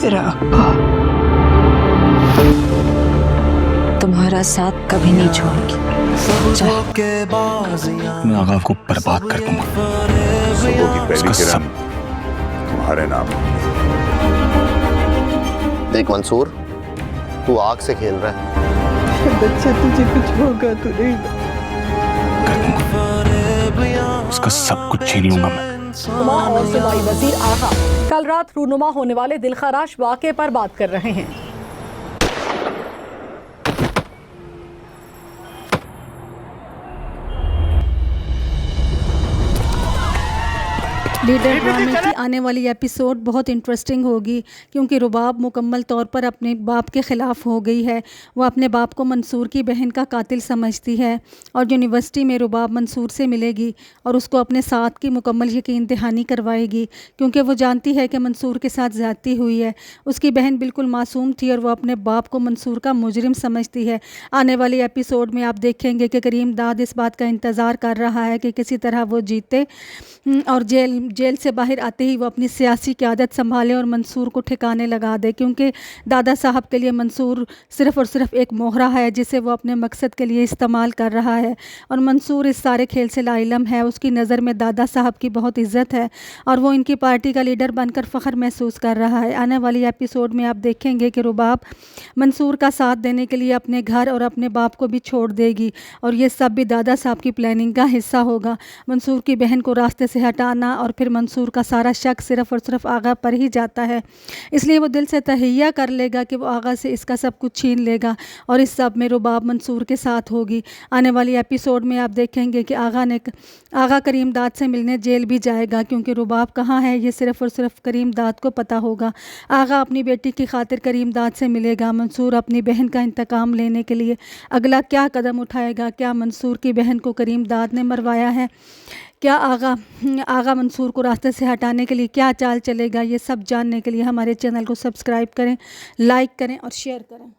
तेरा अब्बा तुम्हारा साथ कभी नहीं छोड़ेगी। मैं आगा को बर्बाद कर दूंगा। सुबह की पहली उसका किरण सब तुम्हारे नाम। देख मंसूर, तू आग से खेल रहा है। बच्चा तुझे कुछ होगा तो नहीं। कर दूंगा, उसका सब कुछ छीन लूंगा मैं। और सूबाई वजीर आगा कल रात रूनुमा होने वाले दिलखराश वाक़े पर बात कर रहे हैं। लीडर ड्रामे की आने वाली एपिसोड बहुत इंटरेस्टिंग होगी, क्योंकि रुबाब मुकम्मल तौर पर अपने बाप के ख़िलाफ़ हो गई है। वो अपने बाप को मंसूर की बहन का कातिल समझती है और यूनिवर्सिटी में रुबाब मंसूर से मिलेगी और उसको अपने साथ की मुकम्मल यकीन दहानी करवाएगी, क्योंकि वो जानती है कि मंसूर के साथ ज़्यादती हुई है। उसकी बहन बिल्कुल मासूम थी और वो अपने बाप को मंसूर का मुजरिम समझती है। आने वाली एपिसोड में आप देखेंगे कि करीम दाद इस बात का इंतज़ार कर रहा है कि किसी तरह वो जीते और जेल से बाहर आते ही वो अपनी सियासी क़यादत संभाले और मंसूर को ठिकाने लगा दे, क्योंकि दादा साहब के लिए मंसूर सिर्फ़ और सिर्फ एक मोहरा है जिसे वो अपने मकसद के लिए इस्तेमाल कर रहा है। और मंसूर इस सारे खेल से लाइलम है। उसकी नज़र में दादा साहब की बहुत इज़्ज़त है और वो इनकी पार्टी का लीडर बनकर फ़ख्र महसूस कर रहा है। आने वाली एपिसोड में आप देखेंगे कि रुबाब मंसूर का साथ देने के लिए अपने घर और अपने बाप को भी छोड़ देगी और ये सब भी दादा साहब की प्लानिंग का हिस्सा होगा। मंसूर की बहन को रास्ते से हटाना और फिर मंसूर का सारा शक सिर्फ़ और सिर्फ आगा पर ही जाता है, इसलिए वो दिल से तहैया कर लेगा कि वो आगा से इसका सब कुछ छीन लेगा और इस सब में रुबाब मंसूर के साथ होगी। आने वाली एपिसोड में आप देखेंगे कि आगा करीम दाद से मिलने जेल भी जाएगा, क्योंकि रुबाब कहाँ है ये सिर्फ़ और सिर्फ करीम दाद को पता होगा। आगा अपनी बेटी की खातिर करीम दाद से मिलेगा। मंसूर अपनी बहन का इंतकाम लेने के लिए अगला क्या कदम उठाएगा? क्या मंसूर की बहन को करीम दाद ने मरवाया है? क्या आगा मंसूर को रास्ते से हटाने के लिए क्या चाल चलेगा? ये सब जानने के लिए हमारे चैनल को सब्सक्राइब करें, लाइक करें और शेयर करें।